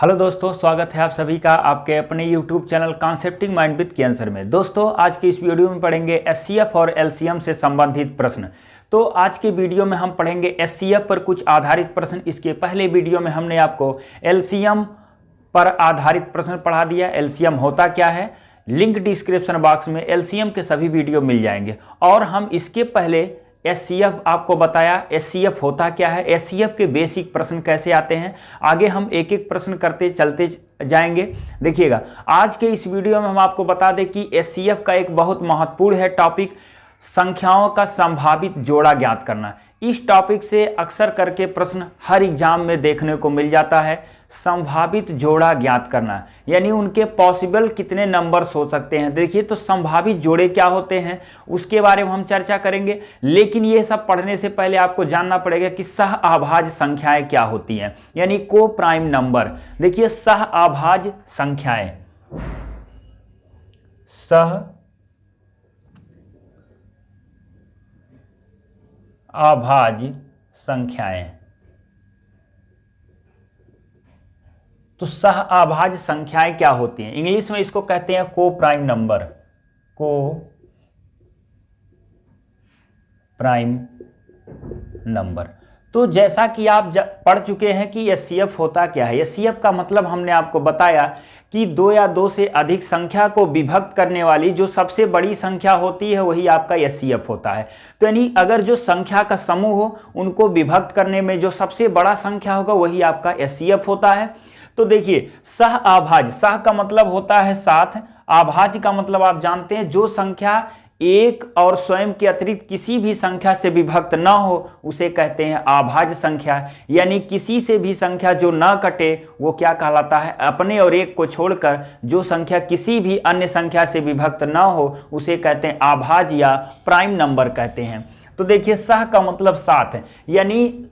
Hello दोस्तों, स्वागत है आप सभी का आपके अपने YouTube चैनल कॉन्सेप्टिंग माइंड विद कैंसर में। दोस्तों, आज की इस वीडियो में पढ़ेंगे एचसीएफ और एलसीएम से संबंधित प्रश्न। तो आज के वीडियो में हम पढ़ेंगे एचसीएफ पर कुछ आधारित प्रश्न। इसके पहले वीडियो में हमने आपको एलसीएम पर आधारित प्रश्न पढ़ा दिया। एलसीएम होता क्या है, लिंक डिस्क्रिप्शन बॉक्स में एलसीएम के सभी वीडियो मिल जाएंगे। और हम इसके पहले एचसीएफ आपको बताया, एचसीएफ होता क्या है, एचसीएफ के बेसिक प्रश्न कैसे आते हैं। आगे हम एक एक प्रश्न करते चलते जाएंगे। देखिएगा, आज के इस वीडियो में हम आपको बता दें कि एचसीएफ का एक बहुत महत्वपूर्ण है टॉपिक, संख्याओं का संभावित जोड़ा ज्ञात करना। इस टॉपिक से अक्सर करके प्रश्न हर एग्जाम में देखने को मिल जाता है। संभावित जोड़ा ज्ञात करना यानी उनके पॉसिबल कितने नंबर्स हो सकते हैं। देखिए, तो संभावित जोड़े क्या होते हैं उसके बारे में हम चर्चा करेंगे। लेकिन ये सब पढ़ने से पहले आपको जानना पड़ेगा कि सह आभाज्य संख्याएं क्या होती हैं, यानी को प्राइम नंबर। देखिए, सह आभाज्य संख्याएं, सह आभाज्य संख्याएं। तो सह आभाज्य संख्याएं क्या होती हैं, इंग्लिश में इसको कहते हैं को प्राइम नंबर, को प्राइम नंबर। तो जैसा कि आप पढ़ चुके हैं कि एचसीएफ होता क्या है। एचसीएफ का मतलब हमने आपको बताया कि दो या दो से अधिक संख्या को विभक्त करने वाली जो सबसे बड़ी संख्या होती है वही आपका एचसीएफ होता है। तो यानी अगर जो संख्या का समूह हो उनको विभक्त करने में जो सबसे बड़ा संख्या होगा वही आपका एचसीएफ होता है। तो देखिए, सह आभाज्य, सह का मतलब होता है साथ, आभाज्य का मतलब आप जानते हैं जो संख्या एक और स्वयं के अतिरिक्त किसी भी संख्या से विभक्त ना हो उसे कहते हैं आभाज्य संख्या। यानी किसी से भी संख्या जो ना कटे वो क्या कहलाता है, अपने और एक को छोड़कर जो संख्या किसी भी अन्य संख्या से विभक्त ना हो उसे कहते हैं आभाज्य या प्राइम नंबर कहते हैं। तो देखिए, सह का मतलब साथ है, यानी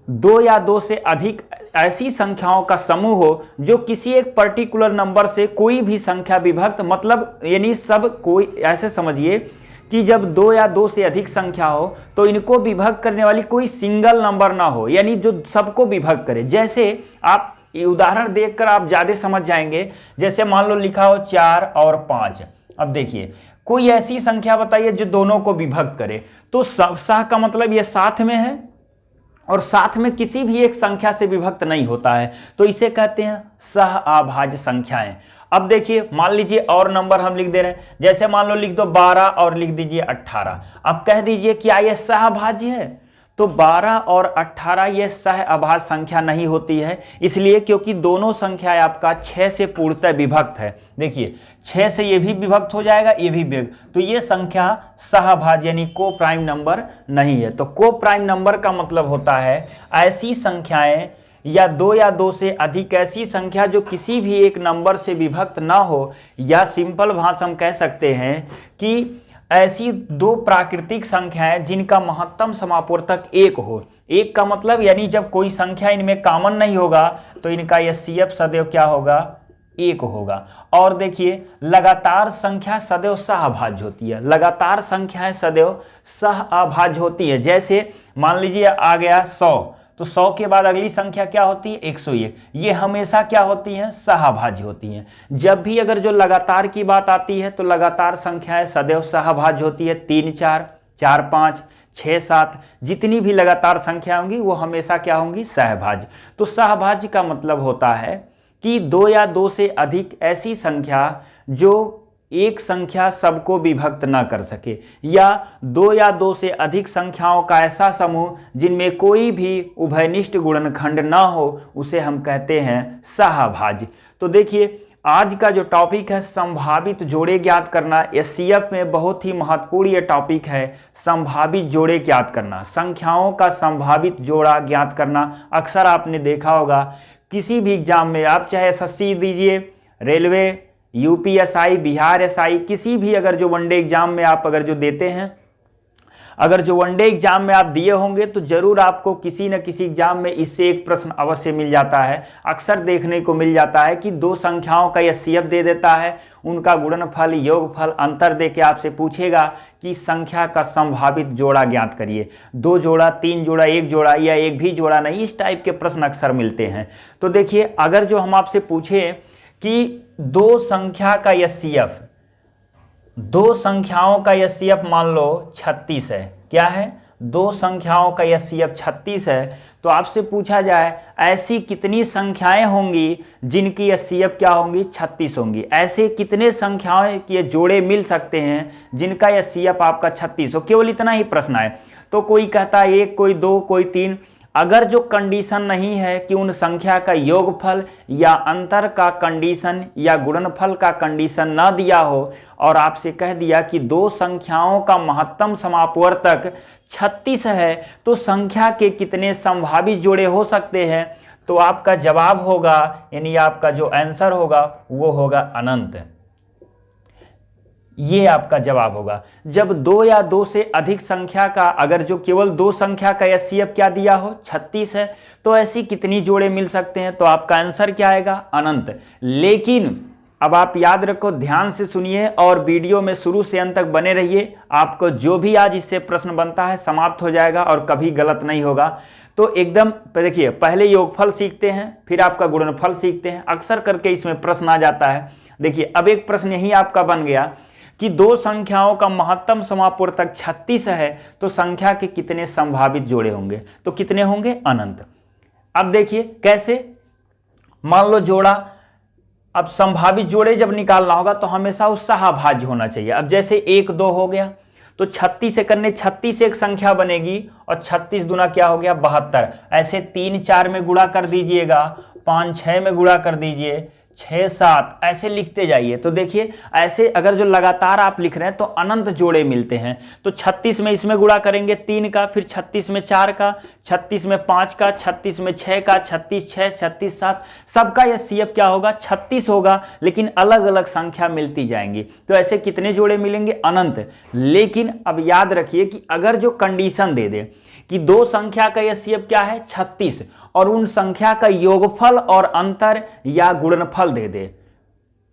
दो या दो से अधिक ऐसी संख्याओं का समूह हो जो किसी एक पर्टिकुलर नंबर से कोई भी संख्या विभक्त, मतलब यानी सब कोई, ऐसे समझिए कि जब दो या दो से अधिक संख्या हो तो इनको विभक्त करने वाली कोई सिंगल नंबर ना हो, यानी जो सबको विभक्त करे। जैसे आप उदाहरण देखकर आप ज्यादा समझ जाएंगे। जैसे मान लो लिखा हो 4 और 5। अब देखिए, कोई ऐसी संख्या बताइए जो दोनों को विभक्त करे। तो सह का मतलब ये साथ में है और साथ में किसी भी एक संख्या से विभक्त नहीं होता है, तो इसे कहते हैं सह आभाज्य संख्याएं। अब देखिए, मान लीजिए और नंबर हम लिख दे रहे हैं, जैसे मान लो लिख दो 12 और लिख दीजिए 18। अब कह दीजिए क्या यह सह आभाज्य है? तो 12 और 18 ये सह आभाज्य संख्या नहीं होती है, इसलिए क्योंकि दोनों संख्याएं आपका 6 से पूर्णतः विभक्त है। देखिए, 6 से ये भी विभक्त हो जाएगा, ये भी विभक्त, तो ये संख्या सह आभाज्य यानी को प्राइम नंबर नहीं है। तो को प्राइम नंबर का मतलब होता है ऐसी संख्याएं या दो से अधिक ऐसी संख्या जो किसी भी एक नंबर से विभक्त ना हो, या सिंपल भाषा हम कह सकते हैं कि ऐसी दो प्राकृतिक संख्याएं जिनका महत्तम समापूर्तक एक हो। एक का मतलब यानी जब कोई संख्या इनमें कॉमन नहीं होगा तो इनका एचसीएफ सदैव क्या होगा, एक होगा। और देखिए, लगातार संख्या सदैव सहअभाज्य होती है, लगातार संख्याएं सदैव सहअभाज्य होती है। जैसे मान लीजिए आ गया 100, तो 100 के बाद अगली संख्या क्या होती है, 101। ये हमेशा क्या होती हैं, सहअभाज्य होती हैं। जब भी अगर जो लगातार की बात आती है तो लगातार संख्याएं सदैव सहअभाज्य होती है। 3 4, 4 5, 6 7, जितनी भी लगातार संख्या होंगी वो हमेशा क्या होंगी, सहअभाज्य। तो सहअभाज्य का मतलब होता है कि दो या दो से अधिक ऐसी संख्या जो एक संख्या सबको विभक्त न कर सके, या दो या दो से अधिक संख्याओं का ऐसा समूह जिनमें कोई भी उभयनिष्ठ गुणनखंड न हो उसे हम कहते हैं सहअभाज्य। तो देखिए, आज का जो टॉपिक है संभावित जोड़े ज्ञात करना, एचसीएफ में बहुत ही महत्वपूर्ण ये टॉपिक है। संभावित जोड़े ज्ञात करना, संख्याओं का संभावित जोड़ा ज्ञात करना। अक्सर आपने देखा होगा किसी भी एग्जाम में, आप चाहे एसएससी दीजिए, रेलवे, यूपीएसआई, बिहार एसआई, किसी भी अगर जो वनडे एग्जाम में आप अगर जो देते हैं, अगर जो वनडे एग्जाम में आप दिए होंगे तो जरूर आपको किसी न किसी एग्जाम में इससे एक प्रश्न अवश्य मिल जाता है। अक्सर देखने को मिल जाता है कि दो संख्याओं का एचसीएफ दे देता है, उनका गुणनफल, योगफल, अंतर दे के आपसे पूछेगा कि संख्या का संभावित जोड़ा ज्ञात करिए। 2 जोड़ा, 3 जोड़ा, 1 जोड़ा या एक भी जोड़ा नहीं, इस टाइप के प्रश्न अक्सर मिलते हैं। तो देखिए, अगर जो हम आपसे पूछे कि दो संख्या का एचसीएफ, दो संख्याओं का एचसीएफ मान लो 36 है, क्या है, दो संख्याओं का एचसीएफ 36 है, तो आपसे पूछा जाए ऐसी कितनी संख्याएं होंगी जिनकी एचसीएफ क्या होंगी, 36 होंगी। ऐसे कितने संख्याओं के जोड़े मिल सकते हैं जिनका एचसीएफ आपका 36 हो, केवल इतना ही प्रश्न है। तो कोई कहता है 1, कोई 2, कोई 3। अगर जो कंडीशन नहीं है कि उन संख्या का योगफल या अंतर का कंडीशन या गुणनफल का कंडीशन ना दिया हो और आपसे कह दिया कि दो संख्याओं का महत्तम समापवर्तक 36 है, तो संख्या के कितने संभावित जोड़े हो सकते हैं, तो आपका जवाब होगा, यानी आपका जो आंसर होगा वो होगा अनंत। ये आपका जवाब होगा। जब 2 या 2 से अधिक संख्या का, अगर जो केवल 2 संख्या का एचसीएफ क्या दिया हो, 36 है, तो ऐसी कितनी जोड़े मिल सकते हैं, तो आपका आंसर क्या आएगा, अनंत। लेकिन अब आप याद रखो, ध्यान से सुनिए और वीडियो में शुरू से अंत तक बने रहिए। आपको जो भी आज इससे प्रश्न बनता है समाप्त हो जाएगा और कभी गलत नहीं होगा। तो एकदम देखिए, पहले योगफल सीखते हैं, फिर आपका गुणनफल सीखते हैं। अक्सर करके इसमें प्रश्न आ जाता है। देखिए, अब एक प्रश्न यही आपका बन गया कि दो संख्याओं का महत्तम समापवर्तक 36 है, तो संख्या के कितने संभावित जोड़े होंगे, तो कितने होंगे, अनंत। अब देखिए कैसे, मान लो जोड़ा, अब संभावित जोड़े जब निकालना होगा तो हमेशा उत्साहभाज्य होना चाहिए। अब जैसे 1, 2 हो गया, तो 36 से करने 36 एक संख्या बनेगी और 36 दुना क्या हो गया, 72। ऐसे 3, 4 में गुणा कर दीजिएगा, 5, 6 में गुणा कर दीजिए, 6, 7, ऐसे लिखते जाइए। तो देखिए, ऐसे अगर जो लगातार आप लिख रहे हैं तो अनंत जोड़े मिलते हैं। तो 36 में इसमें गुणा करेंगे 3 का, फिर 36 में 4 का, 36 में 5 का, 36 में 6 का, 36, 6, 36, 7, सबका एचसीएफ क्या होगा, 36 होगा, लेकिन अलग अलग संख्या मिलती जाएंगी। तो ऐसे कितने जोड़े मिलेंगे, अनंत। लेकिन अब याद रखिए कि अगर जो कंडीशन दे दे कि दो संख्या का एचसीएफ क्या है, 36, और उन संख्या का योगफल और अंतर या गुणनफल दे दे।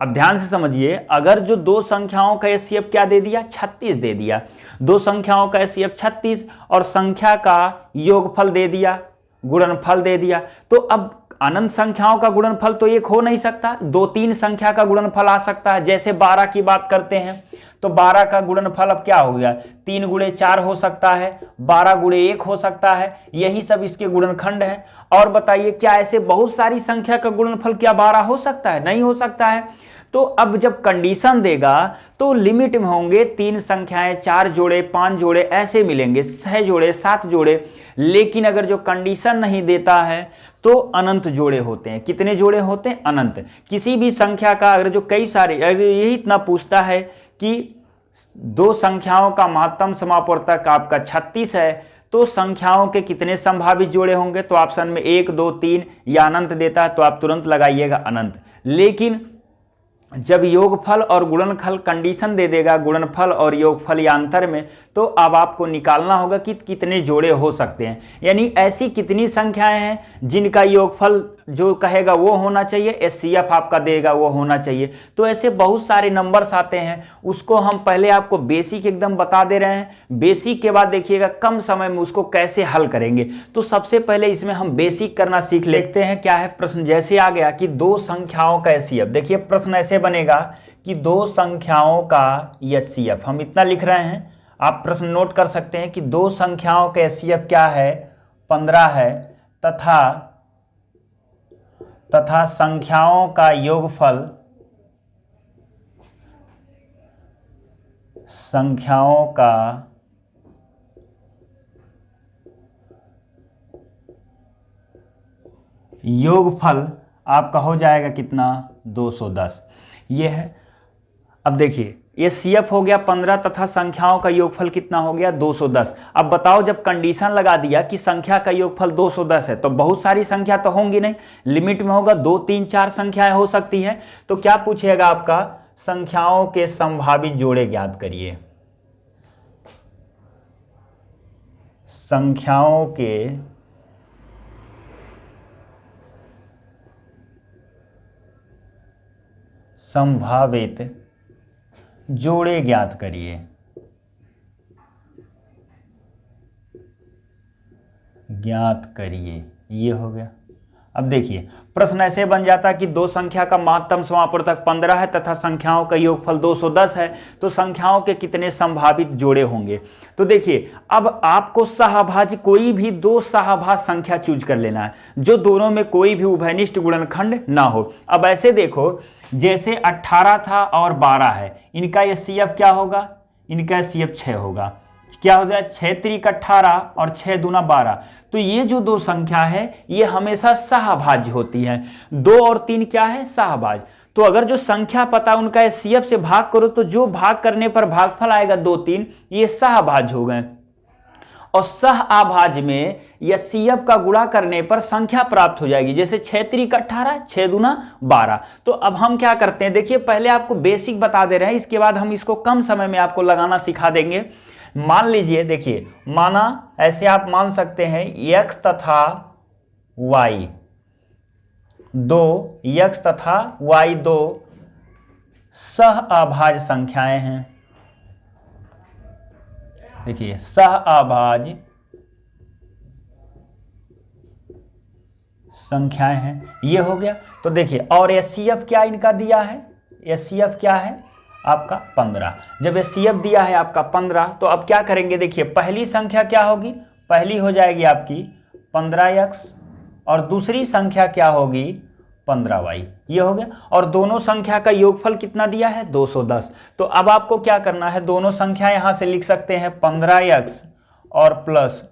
अब ध्यान से समझिए, अगर जो दो संख्याओं का एचसीएफ क्या दे दिया, 36 दे दिया, दो संख्याओं का एचसीएफ 36 और संख्या का योगफल दे दिया, गुणनफल दे दिया, तो अब अनंत संख्याओं का गुणनफल तो एक हो नहीं सकता, 2, 3 संख्या का गुणनफल आ सकता है। जैसे 12 की बात करते हैं तो 12 का गुणनफल अब क्या हो गया, 3 गुणे 4 हो सकता है, 12 गुणे 1 हो सकता है, यही सब इसके गुणनखंड है। और बताइए, क्या ऐसे बहुत सारी संख्या का गुणनफल क्या 12 हो सकता है, नहीं हो सकता है। तो अब जब कंडीशन देगा तो लिमिट में होंगे 3 संख्याएं, 4 जोड़े, 5 जोड़े ऐसे मिलेंगे, 6 जोड़े, 7 जोड़े। लेकिन अगर जो कंडीशन नहीं देता है तो अनंत जोड़े होते हैं। कितने जोड़े होते हैं, अनंत। किसी भी संख्या का अगर जो कई सारे, अगर यही इतना पूछता है कि दो संख्याओं का महत्तम समापवर्तक आपका 36 है, तो संख्याओं के कितने संभावित जोड़े होंगे, तो ऑप्शन में 1, 2, 3 या अनंत देता है तो आप तुरंत लगाइएगा अनंत। लेकिन जब योगफल और गुणनफल कंडीशन दे देगा, गुणनफल और योगफल या अंतर में, तो अब आपको निकालना होगा कि कितने जोड़े हो सकते हैं। यानी ऐसी कितनी संख्याएं हैं जिनका योगफल जो कहेगा वो होना चाहिए, एचसीएफ आपका देगा वो होना चाहिए। तो ऐसे बहुत सारे नंबर्स आते हैं, उसको हम पहले आपको बेसिक एकदम बता दे रहे हैं। बेसिक के बाद देखिएगा कम समय में उसको कैसे हल करेंगे। तो सबसे पहले इसमें हम बेसिक करना सीख लेते हैं। क्या है प्रश्न, जैसे आ गया कि दो संख्याओं का एचसीएफ। देखिए प्रश्न ऐसे बनेगा कि दो संख्याओं का एचसीएफ, हम इतना लिख रहे हैं, आप प्रश्न नोट कर सकते हैं कि दो संख्याओं का एचसीएफ क्या है, 15 है, तथा संख्याओं का योगफल, संख्याओं का योगफल आपका हो जाएगा कितना, 210। ये है। अब देखिए ये सीएफ हो गया 15 तथा संख्याओं का योगफल कितना हो गया, 210। अब बताओ, जब कंडीशन लगा दिया कि संख्या का योगफल 210 है तो बहुत सारी संख्या तो होंगी नहीं, लिमिट में होगा 2, 3, 4 संख्याएं हो सकती हैं। तो क्या पूछेगा आपका, संख्याओं के संभावित जोड़े ज्ञात करिए। संख्याओं के संभावित जोड़े ज्ञात करिए। ये हो गया। अब देखिए प्रश्न ऐसे बन जाता कि दो संख्या का महत्तम समापवर्तक 15 है तथा संख्याओं का योगफल 210 है, तो संख्याओं के कितने संभावित जोड़े होंगे। तो देखिए अब आपको सहभाज्य कोई भी दो सहभाज्य संख्या चूज कर लेना है जो दोनों में कोई भी उभयनिष्ठ गुणनखंड ना हो। अब ऐसे देखो जैसे 18 था और 12 है, इनका एचसीएफ क्या होगा, इनका एचसीएफ 6 होगा। क्या हो जाए 6 त्रिक 18 और 6 दूना 12। तो ये जो दो संख्या है ये हमेशा सहभाज्य होती है। 2 और 3 क्या है, सहभाज्य। तो अगर जो संख्या पता उनका एचसीएफ से भाग करो तो जो भाग करने पर भागफल आएगा 2 3, ये सहभाज्य हो गए। और सहअभाज्य में एचसीएफ का गुणा करने पर संख्या प्राप्त हो जाएगी, जैसे 6 त्रिक 18 6 दूना 12। तो अब हम क्या करते हैं, देखिए पहले आपको बेसिक बता दे रहे हैं, इसके बाद हम इसको कम समय में आपको लगाना सिखा देंगे। मान लीजिए, देखिए माना ऐसे आप मान सकते हैं x तथा y दो, x तथा y दो सहअभाज्य संख्याएं हैं। देखिए सहअभाज्य संख्याएं हैं, ये हो गया। तो देखिए और एचसीएफ क्या इनका दिया है, एचसीएफ क्या है आपका 15। जब एचसीएफ दिया है आपका 15 तो अब क्या करेंगे, देखिए पहली संख्या क्या होगी, पहली हो जाएगी आपकी 15x और दूसरी संख्या क्या होगी 15y, ये हो गया। और दोनों संख्या का योगफल कितना दिया है 210। तो अब आपको क्या करना है, दोनों संख्या यहां से लिख सकते हैं 15x और प्लस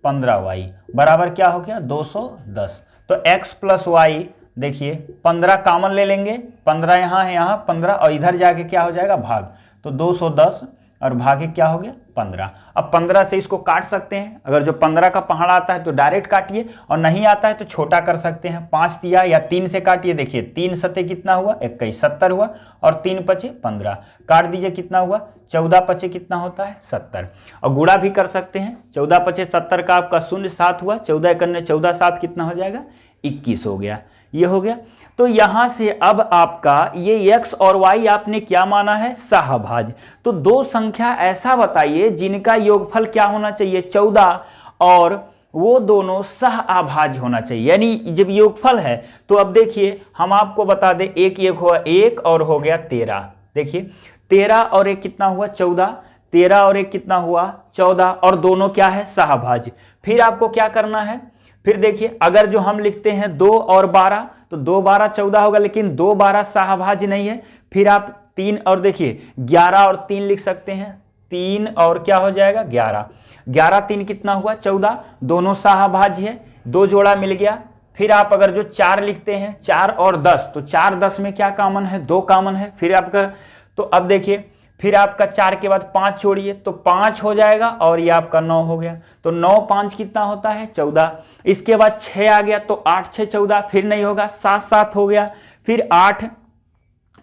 15y बराबर क्या हो गया 210। तो x प्लस y, देखिए 15 कॉमन ले लेंगे, 15 यहाँ है, यहाँ 15 और इधर जाके क्या हो जाएगा भाग, तो 210 और भागे क्या हो गया 15। अब 15 से इसको काट सकते हैं, अगर जो 15 का पहाड़ा आता है तो डायरेक्ट काटिए और नहीं आता है तो छोटा कर सकते हैं। 5 दिया या 3 से काटिए, देखिए 3 सते कितना हुआ 21 70 हुआ और 3 पचे 15, काट दीजिए कितना हुआ 14 पचे कितना होता है 70। और गुणा भी कर सकते हैं, 14 पचे 70 का आपका 0 7 हुआ, 14 करने 14 7 कितना हो जाएगा 21 हो गया, ये हो गया। तो यहां से अब आपका ये x और y आपने क्या माना है सहभाज्य। तो दो संख्या ऐसा बताइए जिनका योगफल क्या होना चाहिए 14 और वो दोनों सहअभाज्य होना चाहिए, यानी जब योगफल है तो अब देखिए हम आपको बता दें एक हुआ 1 और हो गया 13। देखिए 13 और 1 कितना हुआ 14, 13 और 1 कितना हुआ 14 और दोनों क्या है सहअभाज्य। फिर आपको क्या करना है, फिर देखिए अगर जो हम लिखते हैं 2 और 12 तो 2 12 14 होगा, लेकिन 2 12 सहअभाज्य नहीं है। फिर आप 3 और देखिए 11 और 3 लिख सकते हैं, 3 और क्या हो जाएगा 11, 11 3 कितना हुआ 14, दोनों सहअभाज्य है, 2 जोड़ा मिल गया। फिर आप अगर जो 4 लिखते हैं 4 और 10 तो 4 10 में क्या कॉमन है 2 कॉमन है। फिर आपका तो अब देखिए फिर आपका 4 के बाद 5 छोड़िए तो 5 हो जाएगा और ये आपका 9 हो गया। तो 9 5 कितना होता है 14। इसके बाद 6 आ गया तो 8 6 14, फिर नहीं होगा 7 7 हो गया। फिर 8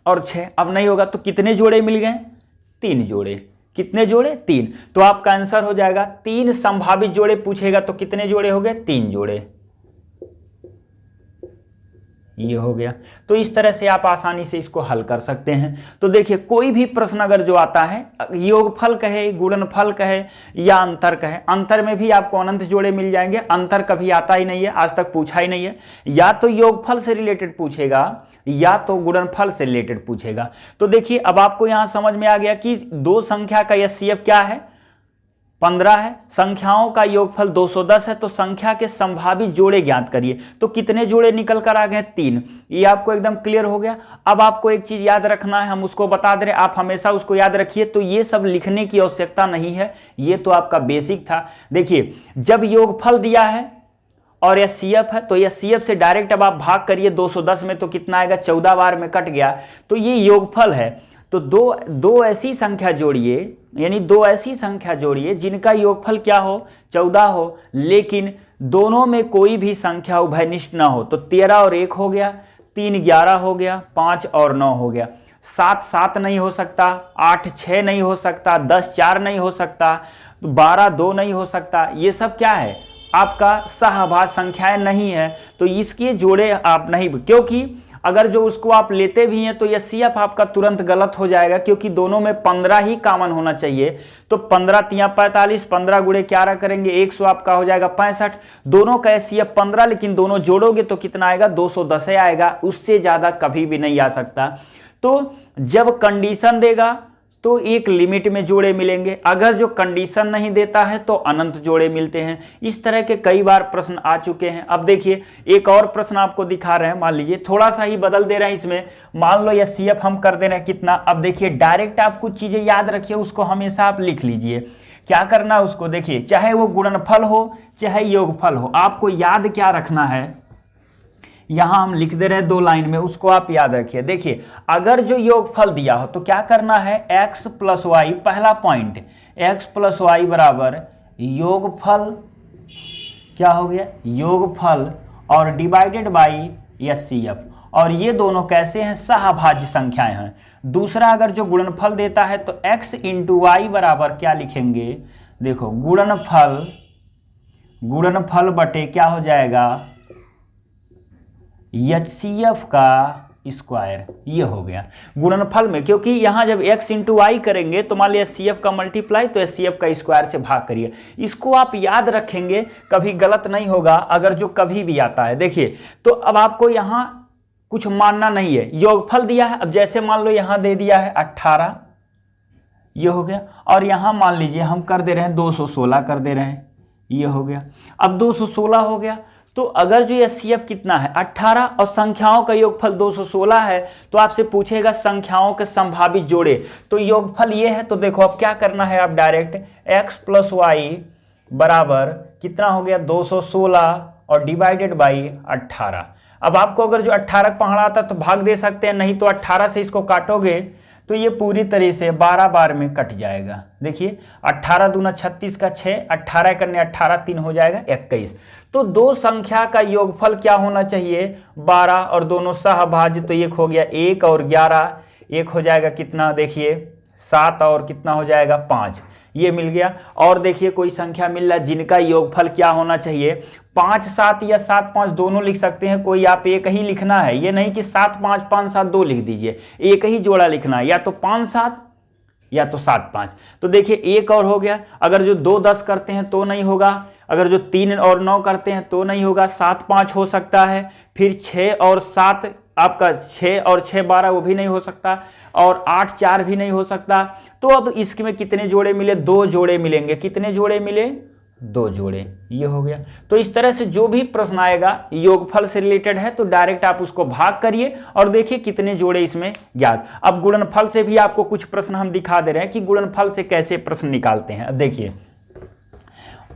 और 6 अब नहीं होगा, तो कितने जोड़े मिल गए 3 जोड़े। कितने जोड़े 3। तो आपका आंसर हो जाएगा 3 संभावित जोड़े पूछेगा तो कितने जोड़े हो गए 3 जोड़े, ये हो गया। तो इस तरह से आप आसानी से इसको हल कर सकते हैं। तो देखिए कोई भी प्रश्न अगर जो आता है योगफल कहे गुणनफल कहे या अंतर कहे, अंतर में भी आपको अनंत जोड़े मिल जाएंगे। अंतर कभी आता ही नहीं है, आज तक पूछा ही नहीं है, या तो योगफल से रिलेटेड पूछेगा या तो गुणनफल से रिलेटेड पूछेगा। तो देखिए अब आपको यहां समझ में आ गया कि दो संख्या का एचसीएफ क्या है 15 है, संख्याओं का योगफल 210 है, तो संख्या के संभावित जोड़े ज्ञात करिए। तो कितने जोड़े निकल कर आ गए 3, ये आपको एकदम क्लियर हो गया। अब आपको एक चीज याद रखना है, हम उसको बता दे रहे हैं, आप हमेशा उसको याद रखिए। तो ये सब लिखने की आवश्यकता नहीं है, ये तो आपका बेसिक था। देखिए जब योगफल दिया है और एचसीएफ है तो एचसीएफ से डायरेक्ट अब आप भाग करिए 210 में तो कितना आएगा 14 बार में कट गया, तो ये योगफल है। तो दो ऐसी संख्या जोड़िए, यानी दो ऐसी संख्या जोड़िए जिनका योगफल क्या हो 14 हो, लेकिन दोनों में कोई भी संख्या उभयनिष्ठ ना हो। तो 13 और 1 हो गया, 3 11 हो गया, 5 और 9 हो गया, 7 7 नहीं हो सकता, 8 6 नहीं हो सकता, 10 4 नहीं हो सकता, तो 12 2 नहीं हो सकता, ये सब क्या है आपका सहभाज्य संख्याएं नहीं है, तो इसके जोड़े आप नहीं, क्योंकि अगर जो उसको आप लेते भी हैं तो एचसीएफ आपका तुरंत गलत हो जाएगा, क्योंकि दोनों में 15 ही कॉमन होना चाहिए। तो 15 तिया 45, 15 गुणे 11 करेंगे 100 आपका हो जाएगा 65। दोनों का एचसीएफ 15, लेकिन दोनों जोड़ोगे तो कितना आएगा 210 आएगा, उससे ज्यादा कभी भी नहीं आ सकता। तो जब कंडीशन देगा तो एक लिमिट में जोड़े मिलेंगे, अगर जो कंडीशन नहीं देता है तो अनंत जोड़े मिलते हैं। इस तरह के कई बार प्रश्न आ चुके हैं। अब देखिए एक और प्रश्न आपको दिखा रहे हैं, मान लीजिए थोड़ा सा ही बदल दे रहे हैं इसमें, मान लो एचसीएफ हम कर दे रहे हैं कितना। अब देखिए डायरेक्ट आप कुछ चीजें याद रखिए, उसको हमेशा आप लिख लीजिए। क्या करना उसको, देखिए चाहे वो गुणनफल हो चाहे योगफल हो, आपको याद क्या रखना है, यहां हम लिख दे रहे हैं 2 लाइन में, उसको आप याद रखिए। देखिए अगर जो योगफल दिया हो तो क्या करना है, x प्लस वाई, पहला पॉइंट x प्लस वाई बराबर योगफल, क्या हो गया योगफल, और डिवाइडेड बाई एचसीएफ, और ये दोनों कैसे हैं सहभाज्य संख्याएं हैं। दूसरा अगर जो गुणनफल देता है तो x इंटू वाई बराबर क्या लिखेंगे, देखो गुणनफल बटे क्या हो जाएगा एचसीएफ का स्क्वायर, ये हो गया गुणनफल में। क्योंकि यहां जब x इंटू वाई करेंगे तो मान लिया एचसीएफ का मल्टीप्लाई, तो एचसीएफ का स्क्वायर से भाग करिए। इसको आप याद रखेंगे, कभी गलत नहीं होगा अगर जो कभी भी आता है। देखिए तो अब आपको यहां कुछ मानना नहीं है, योगफल दिया है, अब जैसे मान लो यहां दे दिया है 18, ये हो गया, और यहां मान लीजिए हम कर दे रहे हैं 216 कर दे रहे हैं, ये हो गया। अब 216 हो गया, तो अगर जो एचसीएफ कितना है 18 और संख्याओं का योगफल 216 है, तो आपसे पूछेगा संख्याओं के संभावित जोड़े, तो योगफल ये है। तो देखो अब क्या करना है, आप डायरेक्ट x प्लस वाई बराबर कितना हो गया 216 और डिवाइडेड बाई 18। अब आपको अगर जो 18 पढ़ा आता तो भाग दे सकते हैं, नहीं तो 18 से इसको काटोगे तो ये पूरी तरह से 12 बार में कट जाएगा। देखिए 18 दूना 36 का 6, 18 करने 18 3 हो जाएगा 21। तो दो संख्या का योगफल क्या होना चाहिए 12, और दोनों सहभाज्य, तो एक हो गया 1 और 11, एक हो जाएगा कितना देखिए 7 और कितना हो जाएगा 5, ये मिल गया। और देखिए कोई संख्या मिल रहा है जिनका योगफल क्या होना चाहिए 5 7 या 7 5 दोनों लिख सकते हैं, कोई आप एक ही लिखना है, ये नहीं कि 7 5 5 7 2 लिख दीजिए, एक ही जोड़ा लिखना है, या तो 5 7 या तो 7 5। तो देखिए एक और हो गया, अगर जो 2 10 करते हैं तो नहीं होगा, अगर जो 3 और 9 करते हैं तो नहीं होगा, 7 5 हो सकता है, फिर 6 और 7 आपका 6 और 6 12 वो भी नहीं हो सकता, और 8 4 भी नहीं हो सकता। तो अब इसमें कितने जोड़े मिले 2 जोड़े मिलेंगे, कितने जोड़े मिले 2 जोड़े, ये हो गया। तो इस तरह से जो भी प्रश्न आएगा योगफल से रिलेटेड है तो डायरेक्ट आप उसको भाग करिए और देखिए कितने जोड़े इसमें ज्ञात। अब गुणनफल से भी आपको कुछ प्रश्न हम दिखा दे रहे हैं कि गुणनफल से कैसे प्रश्न निकालते हैं। अब देखिए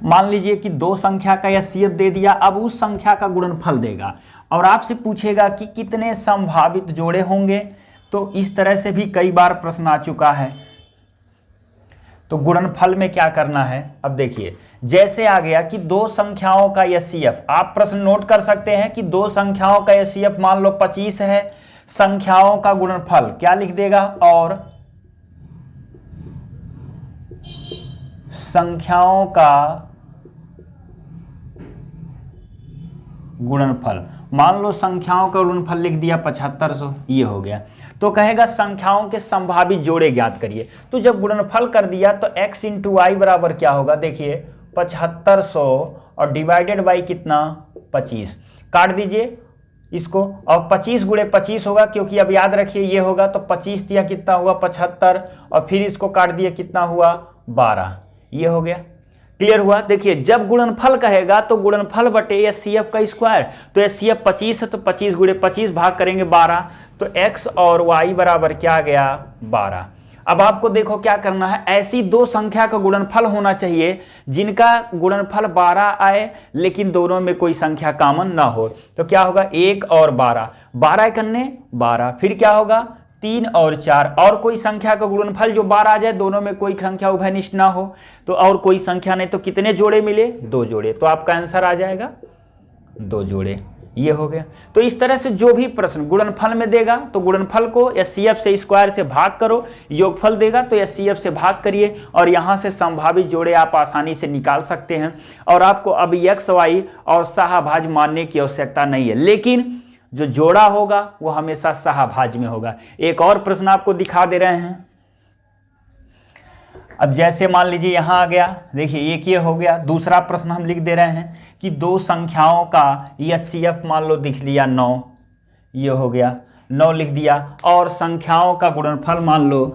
मान लीजिए कि 2 संख्या का एचसीएफ दे दिया, अब उस संख्या का गुणनफल देगा और आपसे पूछेगा कि कितने संभावित जोड़े होंगे। तो इस तरह से भी कई बार प्रश्न आ चुका है। तो गुणनफल में क्या करना है, अब देखिए जैसे आ गया कि 2 संख्याओं का एचसीएफ, आप प्रश्न नोट कर सकते हैं कि 2 संख्याओं का एचसीएफ मान लो 25 है, संख्याओं का गुणनफल क्या लिख देगा, और संख्याओं का गुणनफल, मान लो संख्याओं का गुणनफल लिख दिया 7500, ये हो गया। तो कहेगा संख्याओं के संभावित जोड़े ज्ञात करिए। तो जब गुणनफल कर दिया तो x इंटू वाई बराबर क्या होगा, देखिए 7500 और डिवाइडेड बाई कितना 25, काट दीजिए इसको, और 25 गुणे 25 होगा, क्योंकि अब याद रखिए ये होगा तो 25 दिया कितना हुआ 75, और फिर इसको काट दिया कितना हुआ 12, ये हो गया। क्लियर हुआ। देखिए जब गुणनफल कहेगा तो गुणनफल बटे एचसीएफ का स्क्वायर, तो एचसीएफ 25 है तो 25 गुणे 25 भाग करेंगे 12, तो x और y बराबर क्या आ गया 12। अब आपको देखो क्या करना है, ऐसी 2 संख्या का गुणनफल होना चाहिए जिनका गुणनफल 12 आए लेकिन दोनों में कोई संख्या कॉमन ना हो। तो क्या होगा 1 और 12, 12 करने 12, फिर क्या होगा 3 और 4, और कोई संख्या का गुणनफल जो 12 आ जाए, दोनों में कोई संख्या उभयनिष्ठ ना हो, तो और कोई संख्या नहीं, तो कितने जोड़े मिले 2 जोड़े, तो आपका आंसर आ जाएगा 2 जोड़े। ये हो गया। तो इस तरह से जो भी प्रश्न गुणनफल में देगा तो गुणनफल को HCF से स्क्वायर से भाग करो, योगफल देगा तो HCF से भाग करिए, और यहाँ से संभावित जोड़े आप आसानी से निकाल सकते हैं। और आपको अब x y और सहभाज्य मानने की आवश्यकता नहीं है, लेकिन जो जोड़ा होगा वो हमेशा सहभाज्य में होगा। एक और प्रश्न आपको दिखा दे रहे हैं। अब जैसे मान लीजिए यहाँ आ गया, देखिए एक ये हो गया। दूसरा प्रश्न हम लिख दे रहे हैं कि दो संख्याओं का HCF मान लो दिख लिया 9, ये हो गया 9 लिख दिया, और संख्याओं का गुणनफल मान लो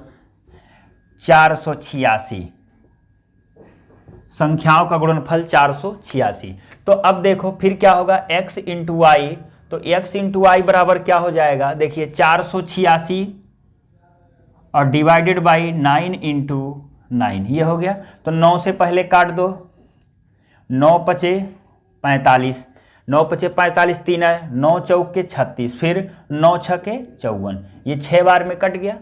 486, संख्याओं का गुणनफल 486। तो अब देखो फिर क्या होगा, x इंटू वाई, तो x इंटू वाई बराबर क्या हो जाएगा, देखिए 486 और डिवाइडेड बाई 9 इंटू 9, ये हो गया। तो 9 से पहले काट दो, 9 पचे 45, 9 पचे 45, 3 है, 9 चौक के 36, फिर 9 छके 54, ये 6 बार में कट गया।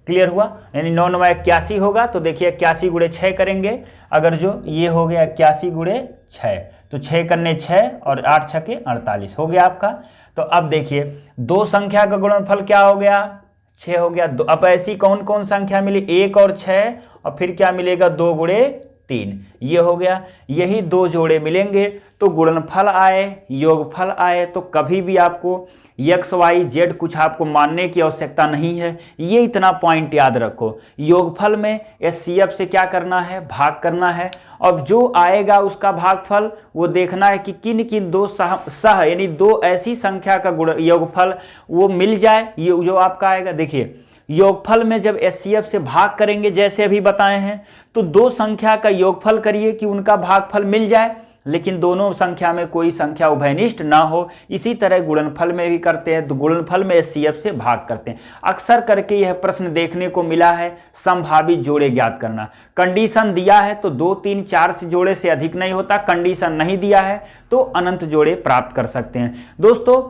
क्लियर हुआ, यानी 9 9 81 होगा। तो देखिए 81 गुणे 6 करेंगे, अगर जो ये हो गया 81 गुणे 6, तो 6 करने 6 और 8 छके 48 हो गया आपका। तो अब देखिए दो संख्या का गुणनफल क्या हो गया, 6 हो गया। अब ऐसी कौन कौन संख्या मिली, 1 और 6, और फिर क्या मिलेगा 2 गुणे 3, ये हो गया। यही दो जोड़े मिलेंगे तो गुणनफल आए, योगफल आए, तो कभी भी आपको x y z कुछ आपको मानने की आवश्यकता नहीं है। ये इतना पॉइंट याद रखो, योगफल में HCF से क्या करना है, भाग करना है। अब जो आएगा उसका भागफल वो देखना है कि किन किन दो सह यानी दो ऐसी संख्या का गुण योगफल वो मिल जाए, ये जो आपका आएगा। देखिए योगफल में जब HCF से भाग करेंगे जैसे अभी बताए हैं, तो दो संख्या का योगफल करिए कि उनका भागफल मिल जाए, लेकिन दोनों संख्या में कोई संख्या उभयनिष्ठ ना हो। इसी तरह गुणनफल में भी करते हैं, तो गुणनफल में HCF से भाग करते हैं। अक्सर करके यह प्रश्न देखने को मिला है, संभावित जोड़े ज्ञात करना। कंडीशन दिया है तो 2 3 4 से जोड़े से अधिक नहीं होता, कंडीशन नहीं दिया है तो अनंत जोड़े प्राप्त कर सकते हैं। दोस्तों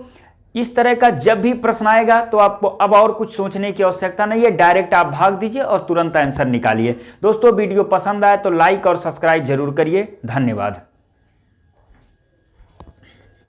इस तरह का जब भी प्रश्न आएगा तो आपको अब और कुछ सोचने की आवश्यकता नहीं है, डायरेक्ट आप भाग दीजिए और तुरंत आंसर निकालिए। दोस्तों वीडियो पसंद आए तो लाइक और सब्सक्राइब जरूर करिए। धन्यवाद।